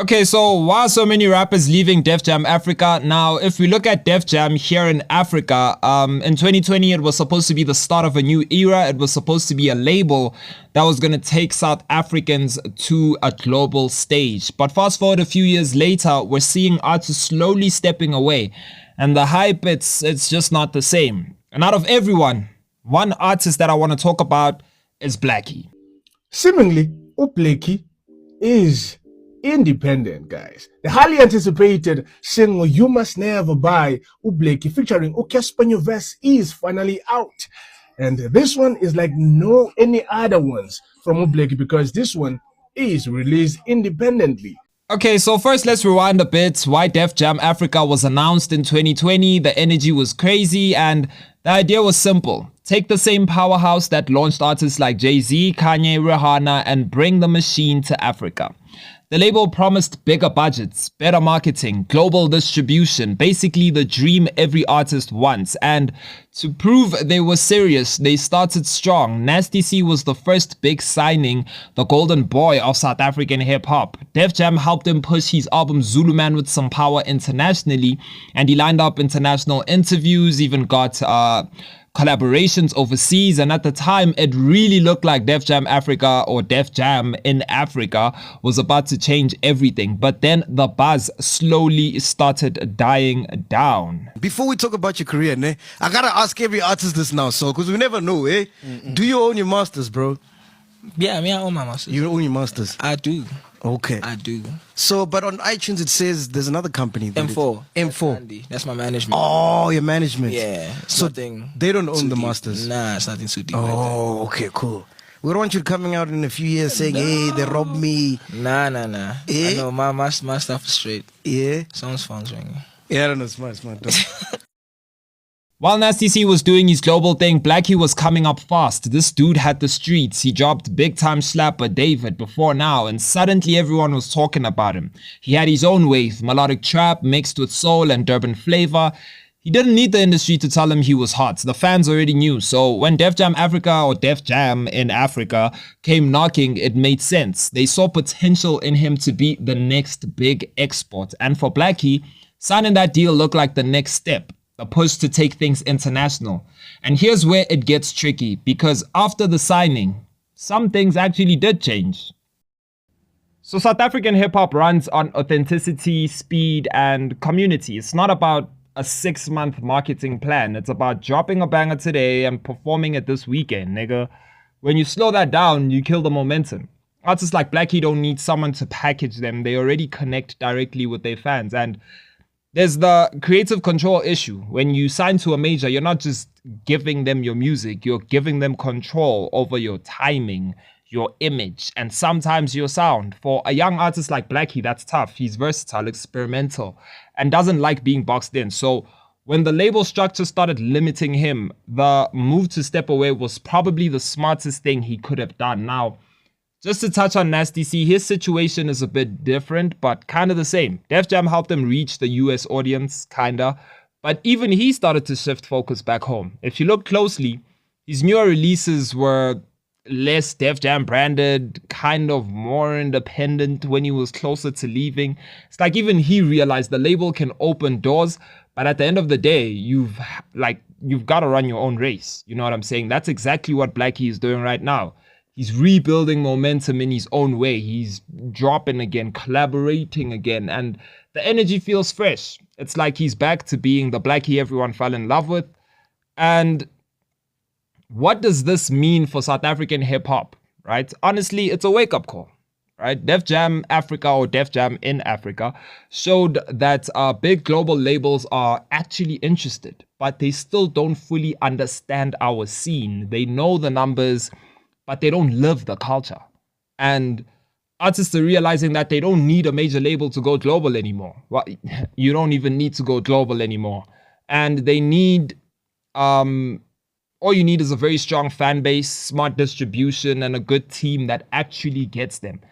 Okay, so why are so many rappers leaving Def Jam Africa? Now, if we look at Def Jam here in Africa, in 2020, it was supposed to be the start of a new era. It was supposed to be a label that was going to take South Africans to a global stage. But fast forward a few years later, we're seeing artists slowly stepping away. And the hype, it's just not the same. And out of everyone, one artist that I want to talk about is Blackie. Seemingly, Blackie is independent, guys. The highly anticipated single You Must Never by Blackie featuring Caspanyo verse is finally out. And this one is like no any other ones from Blackie because this one is released independently. Okay, so first let's rewind a bit. Why Def Jam Africa was announced in 2020, the energy was crazy, and the idea was simple. Take the same powerhouse that launched artists like Jay-Z, Kanye, Rihanna, and bring the machine to Africa. The label promised bigger budgets, better marketing, global distribution, basically the dream every artist wants. And to prove they were serious, they started strong. Nasty C was the first big signing, the golden boy of South African hip-hop. Def Jam helped him push his album Zulu Man with Some Power internationally, and he lined up international interviews, even got collaborations overseas, and at the time it really looked like Def Jam Africa or Def Jam in Africa was about to change everything. But then the buzz slowly started dying down. Before we talk about your career, I gotta ask every artist this now, so because we never know, do you own your masters, bro? Yeah, I own my masters. You own your masters? I do. Okay. I do. So, but on iTunes it says there's another company. M4. M4. That's my management. Oh, your management. Yeah. So they don't own the masters. Nah, it's nothing too deep. Oh, okay, cool. We don't want you coming out in a few years saying, hey, they robbed me. Nah. I know my stuff is straight. Yeah. Someone's phone's ringing. Yeah, I don't know. Smart. While Nasty C was doing his global thing, Blackie was coming up fast. This dude had the streets. He dropped big time slapper David before now, and suddenly everyone was talking about him. He had his own wave, melodic trap mixed with soul and Durban flavor. He didn't need the industry to tell him he was hot. The fans already knew. So when Def Jam Africa or Def Jam in Africa came knocking, it made sense. They saw potential in him to be the next big export. And for Blackie, signing that deal looked like the next step. A push to take things international. And here's where it gets tricky, because after the signing, some things actually did change. So South African hip-hop runs on authenticity, speed, and community. It's not about a 6-month marketing plan. It's about dropping a banger today and performing it this weekend, nigga. When you slow that down, you kill the momentum. Artists like Blackie don't need someone to package them. They already connect directly with their fans. And there's the creative control issue. When you sign to a major, you're not just giving them your music, you're giving them control over your timing, your image, and sometimes your sound. For a young artist like Blackie, that's tough. He's versatile, experimental, and doesn't like being boxed in. So when the label structure started limiting him, the move to step away was probably the smartest thing he could have done. Now, just to touch on Nasty C, his situation is a bit different, but kind of the same. Def Jam helped him reach the US audience, kinda. But even he started to shift focus back home. If you look closely, his newer releases were less Def Jam branded, kind of more independent when he was closer to leaving. It's like even he realized the label can open doors, but at the end of the day, you've got to run your own race. You know what I'm saying? That's exactly what Blackie is doing right now. He's rebuilding momentum in his own way. He's dropping again, collaborating again, and the energy feels fresh. It's like he's back to being the Blackie everyone fell in love with. And what does this mean for South African hip-hop, right? Honestly, it's a wake-up call, right? Def Jam Africa or Def Jam in Africa showed that big global labels are actually interested, but they still don't fully understand our scene. They know the numbers, but they don't live the culture. And artists are realizing that they don't need a major label to go global anymore. Well, you don't even need to go global anymore. And they need, all you need is a very strong fan base, smart distribution, and a good team that actually gets them.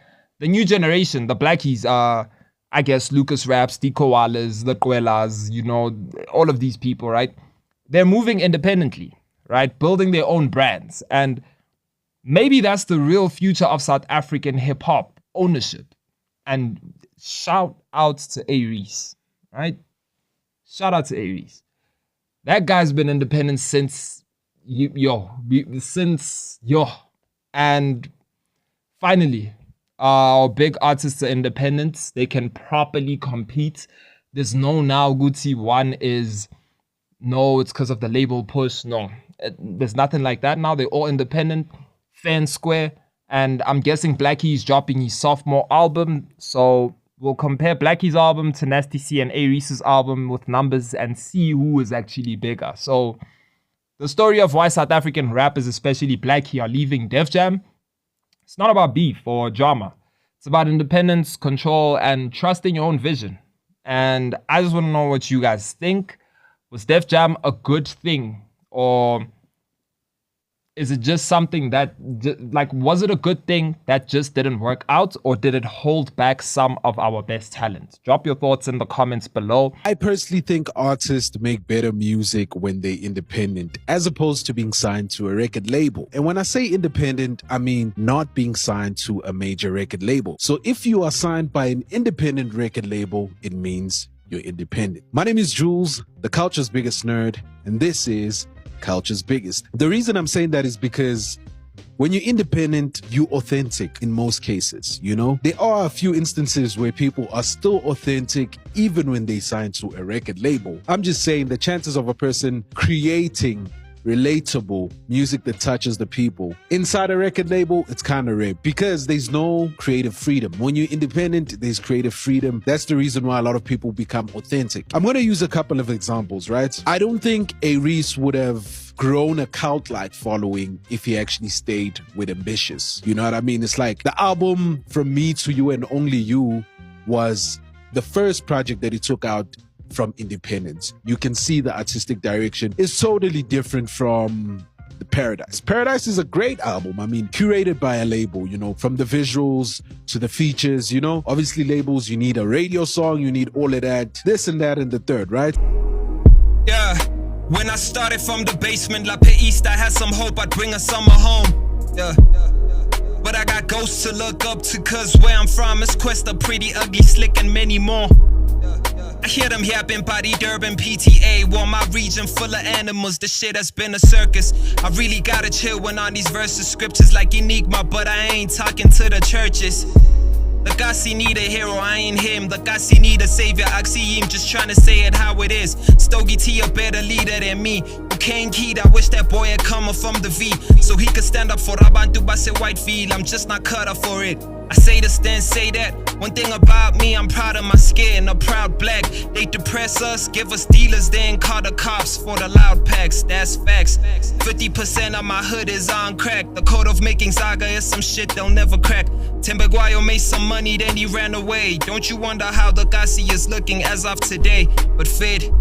The new generation, the Blackies, I guess Lucas Raps, the Koalas, the Kwelas, all of these people, right? They're moving independently, right? Building their own brands. And maybe that's the real future of South African hip-hop, ownership. And shout out to Aries, right? Shout out to Aries. That guy's been independent since and finally, our big artists are independent. They can properly compete. There's no now Gucci one is no, it's because of the label push. No, there's nothing like that now. They're all independent, fair and square. And I'm guessing Blackie is dropping his sophomore album. So we'll compare Blackie's album to Nasty C and Aries' album with numbers and see who is actually bigger. So the story of why South African rappers, especially Blackie, are leaving Def Jam, it's not about beef or drama. It's about independence, control, and trusting your own vision. And I just want to know what you guys think. Was Def Jam a good thing? Or is it just something that, was it a good thing that just didn't work out? Or did it hold back some of our best talent? Drop your thoughts in the comments below. I personally think artists make better music when they're independent, as opposed to being signed to a record label. And when I say independent, I mean not being signed to a major record label. So if you are signed by an independent record label, it means you're independent. My name is Jules, the culture's biggest nerd, and this is Culture's Biggest. The reason I'm saying that is because when you're independent, you're authentic in most cases, you know? There are a few instances where people are still authentic even when they sign to a record label. I'm just saying the chances of a person creating relatable music that touches the people inside a record label, it's kind of rare because there's no creative freedom. When you're independent, there's creative freedom. That's the reason why a lot of people become authentic. I'm going to use a couple of examples, right? I don't think Aries would have grown a cult-like following if he actually stayed with Ambitious. You know what I mean? It's like the album From Me to You and Only You was the first project that he took out from independence. You can see the artistic direction is totally different from the Paradise. Paradise is a great album. I mean, curated by a label, you know, from the visuals to the features, you know. Obviously labels, you need a radio song, you need all of that, this and that and the third, right? Yeah, when I started from the basement, La Pe East, I had some hope I'd bring a summer home. Yeah. But I got ghosts to look up to, cause where I'm from is Questa, pretty ugly, slick and many more. I hear them yapping, body Durban, PTA. War my region full of animals, this shit has been a circus. I really gotta chill when on these verses, scriptures like Enigma, but I ain't talking to the churches. Blxckie need a hero, I ain't him. Blxckie need a savior, I see him just trying to say it how it is. Stogie T a better leader than me. Kane Keed, I wish that boy had come from the V, so he could stand up for Abantu Base Whitefield. I'm just not cut up for it. I say this then say that. One thing about me, I'm proud of my skin, a proud black. They depress us, give us dealers, then call the cops for the loud packs. That's facts. 50% of my hood is on crack. The code of making saga is some shit they'll never crack. Timberguayo made some money, then he ran away. Don't you wonder how Blxckie is looking as of today? But Fed